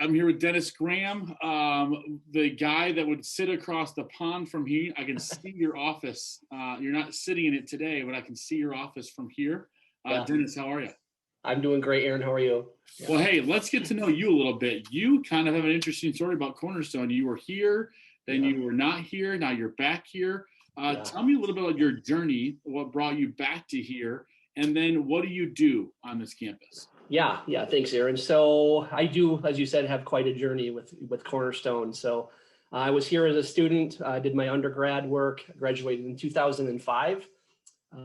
I'm here with Dennis Graham, the guy that would sit across the pond from here. I can see your office. You're not sitting in it today, but I can see your office from here. Yeah. Dennis, how are you? I'm doing great, Aaron. How are you? Well, hey, let's get to know you a little bit. You kind of have an interesting story about Cornerstone. You were here, then you were not here. Now you're back here. Tell me a little bit about your journey, what brought you back to here, and then what do you do on this campus? Yeah. Thanks, Aaron. So I do, as you said, have quite a journey with Cornerstone. So I was here as a student, did my undergrad work, graduated in 2005.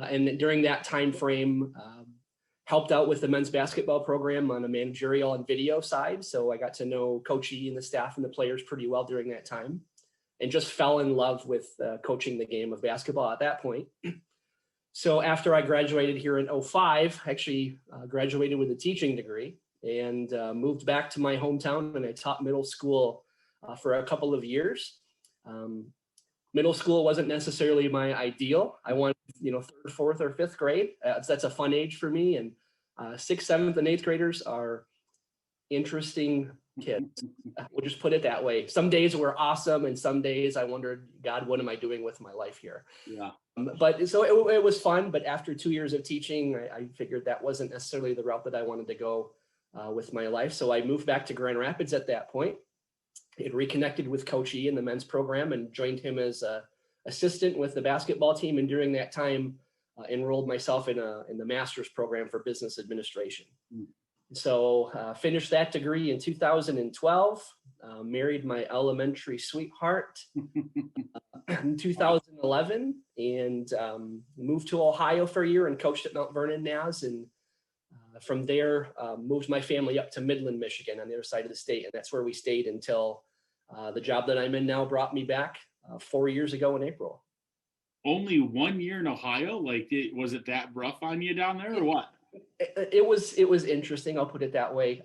And during that time frame, helped out with the men's basketball program on a managerial and video side. So I got to know Coach E and the staff and the players pretty well during that time, and just fell in love with coaching the game of basketball at that point. So after I graduated here in 2005, I actually graduated with a teaching degree and moved back to my hometown, and I taught middle school for a couple of years. Middle school wasn't necessarily my ideal. I wanted, third, fourth, or fifth grade. That's a fun age for me. And sixth, seventh, and eighth graders are interesting kids. We'll just put it that way. Some days were awesome, and some days I wondered, God, what am I doing with my life here? Yeah. But so it was fun. But after 2 years of teaching, I figured that wasn't necessarily the route that I wanted to go with my life. So I moved back to Grand Rapids at that point. It reconnected with Coach E in the men's program and joined him as an assistant with the basketball team. And during that time, enrolled myself in the master's program for business administration. So finished that degree in 2012, married my elementary sweetheart in 2011, and moved to Ohio for a year and coached at Mount Vernon NAS. And from there, moved my family up to Midland, Michigan on the other side of the state. And that's where we stayed until the job that I'm in now brought me back 4 years ago in April. Only 1 year in Ohio? Was it that rough on you down there or what? It was interesting. I'll put it that way.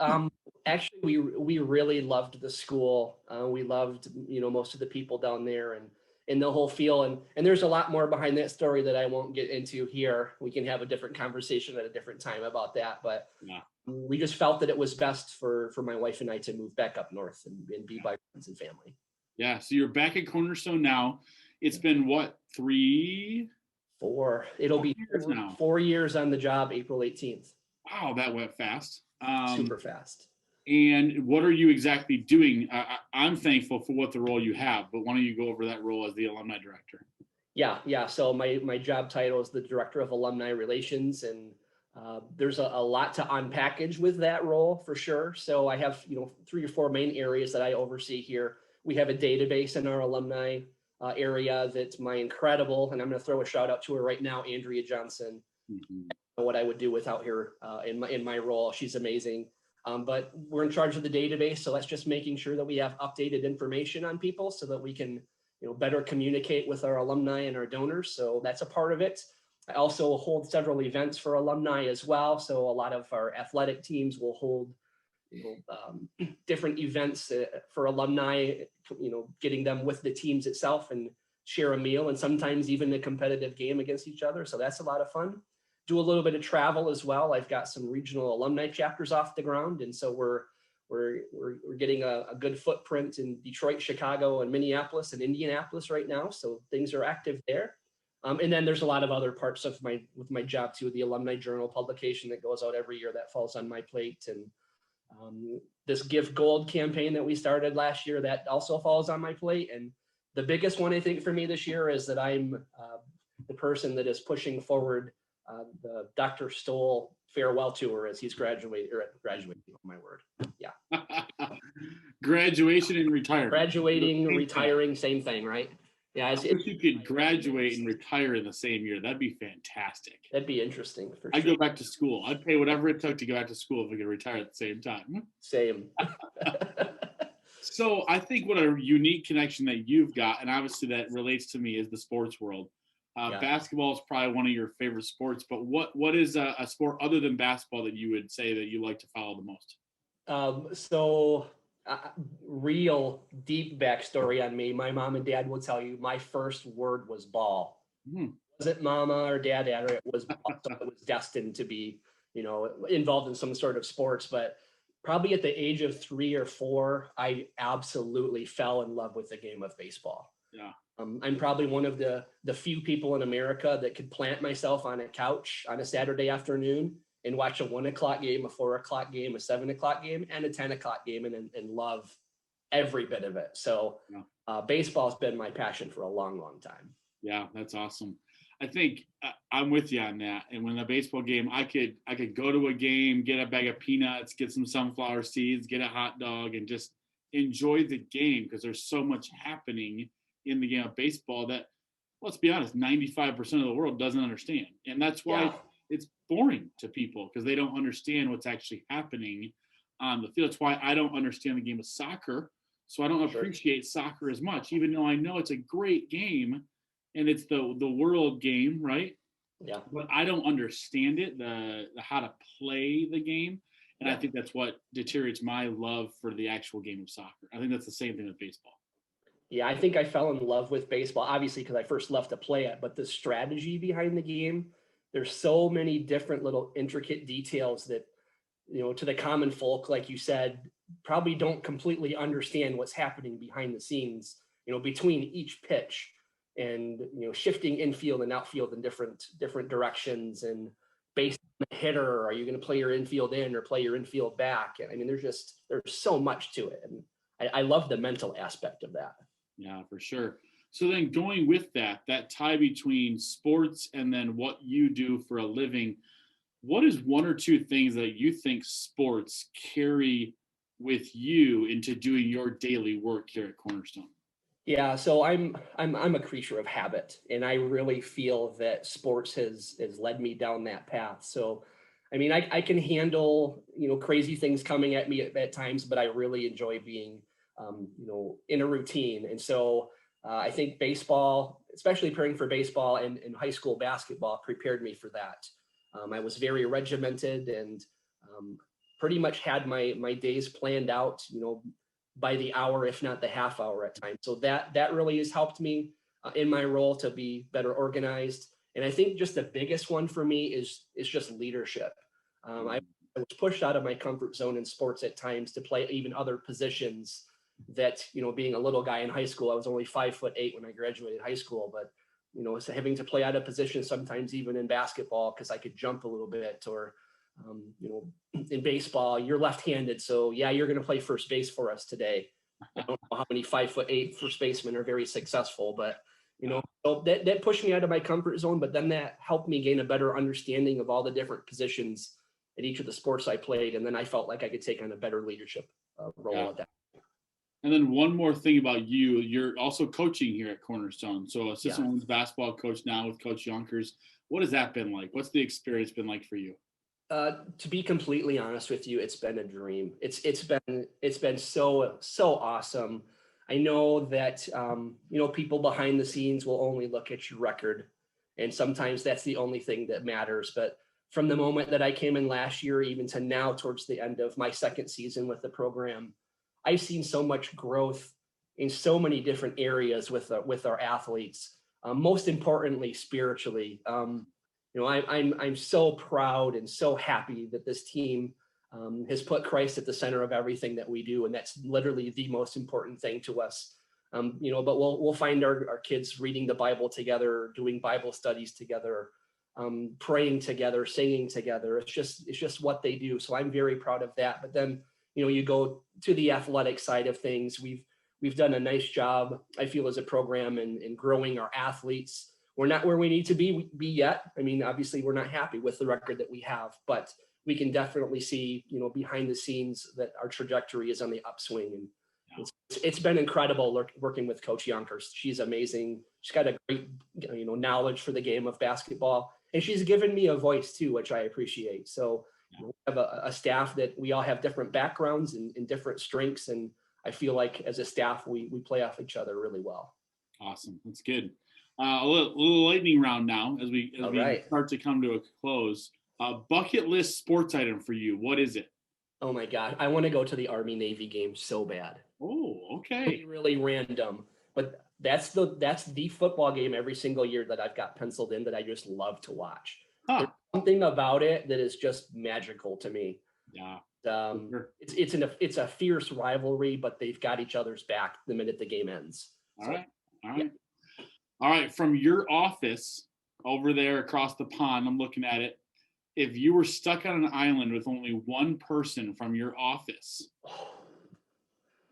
Actually, we really loved the school. We loved, most of the people down there and the whole feel. And there's a lot more behind that story that I won't get into here. We can have a different conversation at a different time about that. But we just felt that it was best for my wife and I to move back up north and be by friends and family. Yeah. So you're back at Cornerstone now. It's been what, 4? It'll be 4 years on the job, April 18th. Wow, that went fast. Super fast. And what are you exactly doing? I'm thankful for what the role you have, but why don't you go over that role as the Alumni Director? Yeah. So my job title is the Director of Alumni Relations, and there's a lot to unpackage with that role for sure. So I have 3 or 4 main areas that I oversee here. We have a database in our alumni area that's my incredible, and I'm going to throw a shout out to her right now, Andrea Johnson. Mm-hmm. What I would do without her in my role. She's amazing. But we're in charge of the database, so that's just making sure that we have updated information on people so that we can better communicate with our alumni and our donors. So that's a part of it. I also hold several events for alumni as well. So a lot of our athletic teams will hold different events for alumni, getting them with the teams itself and share a meal, and sometimes even a competitive game against each other. So that's a lot of fun. Do a little bit of travel as well. I've got some regional alumni chapters off the ground, and so we're getting a good footprint in Detroit, Chicago, and Minneapolis and Indianapolis right now. So things are active there. And then there's a lot of other parts of my job too. The Alumni Journal publication that goes out every year that falls on my plate, and this Give Gold campaign that we started last year that also falls on my plate. And the biggest one I think for me this year is that I'm the person that is pushing forward the Dr. Stoll farewell tour as he's graduating, my word. Yeah. Graduation and retirement. Graduating, retiring, same thing, right? Yeah. I wish you could graduate and retire in the same year. That'd be fantastic. That'd be interesting for sure. I'd go back to school. I'd pay whatever it took to go back to school if we could retire at the same time. Same. So I think what a unique connection that you've got, and obviously that relates to me, is the sports world. Basketball is probably one of your favorite sports, but what is a sport other than basketball that you would say that you like to follow the most? Real deep backstory on me. My mom and dad will tell you my first word was ball. It wasn't mama or dad, it was ball. So it was destined to be, involved in some sort of sports. But probably at the age of 3 or 4, I absolutely fell in love with the game of baseball. Yeah. I'm probably one of the few people in America that could plant myself on a couch on a Saturday afternoon and watch a 1 o'clock game, a 4 o'clock game, a 7 o'clock game, and a 10 o'clock game and love every bit of it. So baseball has been my passion for a long, long time. Yeah, that's awesome. I think I'm with you on that. And when the baseball game, I could go to a game, get a bag of peanuts, get some sunflower seeds, get a hot dog, and just enjoy the game, because there's so much happening in the game of baseball that, let's be honest, 95% of the world doesn't understand. And that's why it's boring to people, because they don't understand what's actually happening on the field. That's why I don't understand the game of soccer. So I don't appreciate soccer as much, even though I know it's a great game and it's the world game, right? Yeah. But I don't understand it, the how to play the game. And I think that's what deteriorates my love for the actual game of soccer. I think that's the same thing with baseball. Yeah, I think I fell in love with baseball, obviously, because I first left to play it, but the strategy behind the game, there's so many different little intricate details that, to the common folk, like you said, probably don't completely understand what's happening behind the scenes, between each pitch and, shifting infield and outfield in different directions, and based on the hitter, are you going to play your infield in or play your infield back? I mean, there's so much to it. And I love the mental aspect of that. Yeah, for sure. So then going with that tie between sports and then what you do for a living, what is one or two things that you think sports carry with you into doing your daily work here at Cornerstone? Yeah, so I'm a creature of habit, and I really feel that sports has led me down that path. So, I mean, I can handle, crazy things coming at me at times, but I really enjoy being, in a routine. And so I think baseball, especially preparing for baseball and high school basketball, prepared me for that. I was very regimented and pretty much had my days planned out, by the hour, if not the half hour at times. So that really has helped me in my role to be better organized. And I think just the biggest one for me is just leadership. I was pushed out of my comfort zone in sports at times to play even other positions that, being a little guy in high school, I was only 5'8" when I graduated high school, but, so having to play out of position sometimes even in basketball, because I could jump a little bit, or, in baseball, you're left-handed. So yeah, you're going to play first base for us today. I don't know how many 5'8" first basemen are very successful, but, so that pushed me out of my comfort zone, but then that helped me gain a better understanding of all the different positions at each of the sports I played. And then I felt like I could take on a better leadership role at that. And then one more thing about you, you're also coaching here at Cornerstone. So assistant women's basketball coach now with Coach Yonkers. What has that been like? What's the experience been like for you? To be completely honest with you, it's been a dream. It's been so awesome. I know that people behind the scenes will only look at your record, and sometimes that's the only thing that matters. But from the moment that I came in last year, even to now, towards the end of my second season with the program, I've seen so much growth in so many different areas with our athletes. Most importantly, spiritually. I'm so proud and so happy that this team has put Christ at the center of everything that we do, and that's literally the most important thing to us. But we'll find our kids reading the Bible together, doing Bible studies together, praying together, singing together. It's just what they do. So I'm very proud of that. But then you go to the athletic side of things. We've done a nice job, I feel, as a program in growing our athletes. We're not where we need to be yet. I mean, obviously, we're not happy with the record that we have, but we can definitely see, behind the scenes that our trajectory is on the upswing. And it's been incredible working with Coach Yonkers. She's amazing. She's got a great, knowledge for the game of basketball, and she's given me a voice too, which I appreciate. So we have a staff that we all have different backgrounds and different strengths, and I feel like as a staff, we play off each other really well. Awesome. That's good. A little lightning round now as we start to come to a close. Bucket list sports item for you. What is it? Oh my God. I want to go to the Army Navy game so bad. Oh, okay. Really random, but that's the football game every single year that I've got penciled in that I just love to watch. There's something about it that is just magical to me. Yeah. Sure. It's a fierce rivalry, but they've got each other's back the minute the game ends. All right. All right. All right. From your office over there across the pond, I'm looking at it. If you were stuck on an island with only one person from your office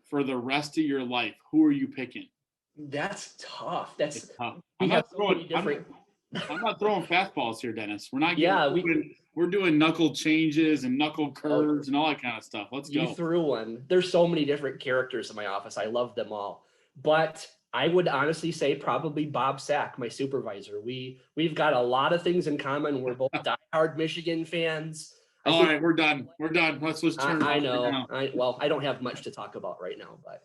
for the rest of your life, who are you picking? That's tough. That's Tough. we I'm have not so throwing. many different. I'm not throwing fastballs here, Dennis. We're not. Yeah, we're doing knuckle changes and knuckle curves and all that kind of stuff. Let's you go. threw one. There's so many different characters in my office. I love them all. But I would honestly say probably Bob Sack, my supervisor. We've got a lot of things in common. We're both diehard Michigan fans. All right, we're done. We're done. Let's just turn. I know. I don't have much to talk about right now, but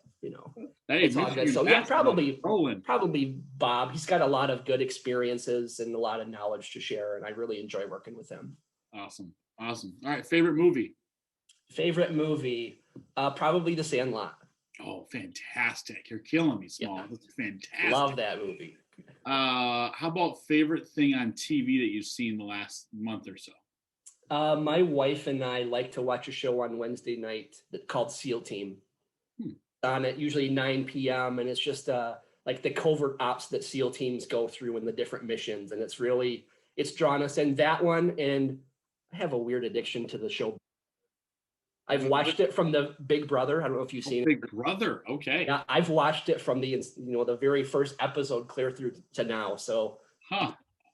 Hey, it's all good. So yeah, probably Bob. He's got a lot of good experiences and a lot of knowledge to share, and I really enjoy working with him. Awesome. All right, favorite movie? Favorite movie? Probably The Sandlot. Oh, fantastic! You're killing me, Small. Yeah. That's fantastic. Love that movie. How about favorite thing on TV that you've seen the last month or so? My wife and I like to watch a show on Wednesday night called SEAL Team. On at usually 9 p.m. and it's just like the covert ops that SEAL teams go through in the different missions, and it's drawn us in that one. And I have a weird addiction to the show. I've watched it from the Big Brother. I don't know if you've seen it. Big Brother. Okay. Yeah, I've watched it from the very first episode clear through to now. So,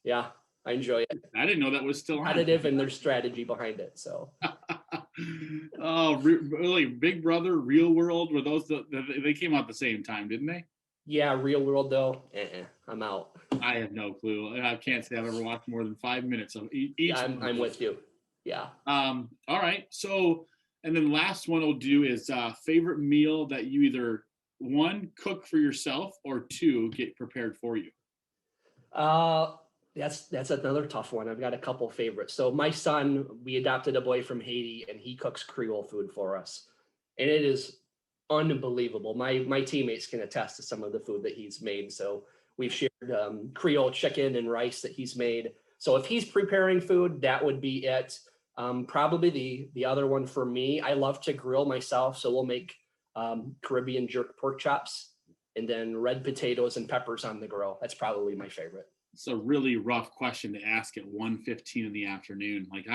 yeah, I enjoy it. I didn't know that was still on. Competitive and there's strategy behind it. So. Oh, really? Big Brother, Real World, were those they came out at the same time, didn't they? Yeah, Real World though. I'm out. I have no clue. I can't say I've ever watched more than 5 minutes of each. Yeah, I'm with you. Yeah. All right. So, and then last one we'll do is favorite meal that you either one cook for yourself or two get prepared for you. That's another tough one. I've got a couple favorites. So my son, we adopted a boy from Haiti, and he cooks Creole food for us, and it is unbelievable. My teammates can attest to some of the food that he's made. So we've shared Creole chicken and rice that he's made. So if he's preparing food, that would be it. Probably the other one for me, I love to grill myself. So we'll make Caribbean jerk pork chops and then red potatoes and peppers on the grill. That's probably my favorite. It's a really rough question to ask at 1:15 in the afternoon. Like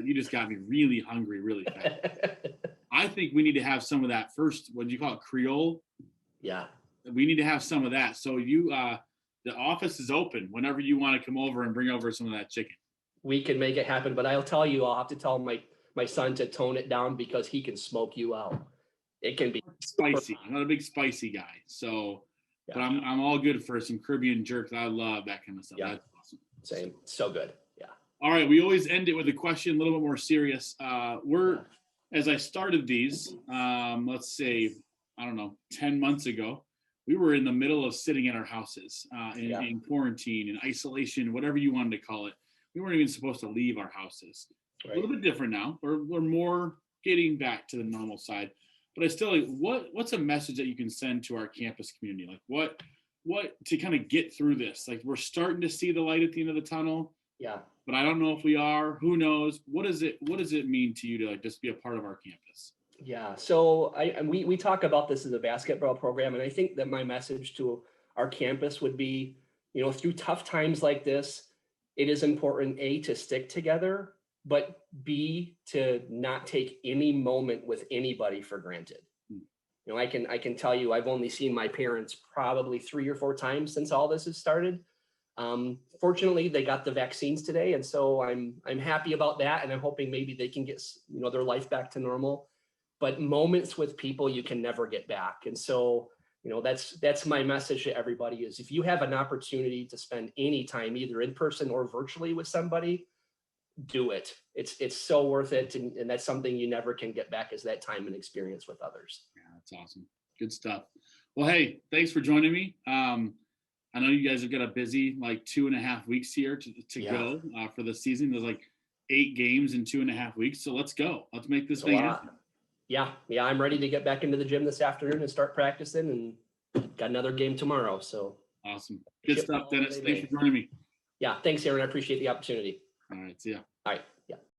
you just got me really hungry really fast. I think we need to have some of that first. What do you call it? Creole? Yeah. We need to have some of that. So the office is open whenever you want to come over and bring over some of that chicken. We can make it happen, but I'll tell you, I'll have to tell my son to tone it down because he can smoke you out. It can be spicy. I'm not a big spicy guy. So but I'm all good for some Caribbean jerk. I love that kind of stuff. Yeah. That's awesome. Same. So good. Yeah. All right. We always end it with a question a little bit more serious. As I started these, let's say, I don't know, 10 months ago, we were in the middle of sitting in our houses in quarantine, in isolation, whatever you wanted to call it. We weren't even supposed to leave our houses. Right. A little bit different now. We're more getting back to the normal side. But I still, what's a message that you can send to our campus community? Like what to kind of get through this? Like we're starting to see the light at the end of the tunnel. Yeah. But I don't know if we are. Who knows? What does it mean to you to like just be a part of our campus? Yeah. So we talk about this as a basketball program, and I think that my message to our campus would be, through tough times like this, it is important to stick together, but B, to not take any moment with anybody for granted. I can tell you, I've only seen my parents probably 3 or 4 times since all this has started. Fortunately, they got the vaccines today, and so I'm happy about that, and I'm hoping maybe they can get their life back to normal. But moments with people you can never get back, and so that's my message to everybody: is if you have an opportunity to spend any time, either in person or virtually, with somebody, do it. It's so worth it, and that's something you never can get back, is that time and experience with others. Yeah, that's awesome. Good stuff. Well, hey, thanks for joining me. I know you guys have got a busy 2.5 weeks here to go for the season. There's 8 games in 2.5 weeks, so let's go. Let's make this thing happen. Yeah, I'm ready to get back into the gym this afternoon and start practicing, and got another game tomorrow. So awesome. Good stuff, Dennis. Thanks for joining me. Yeah, thanks, Aaron. I appreciate the opportunity. All right, see ya. All right.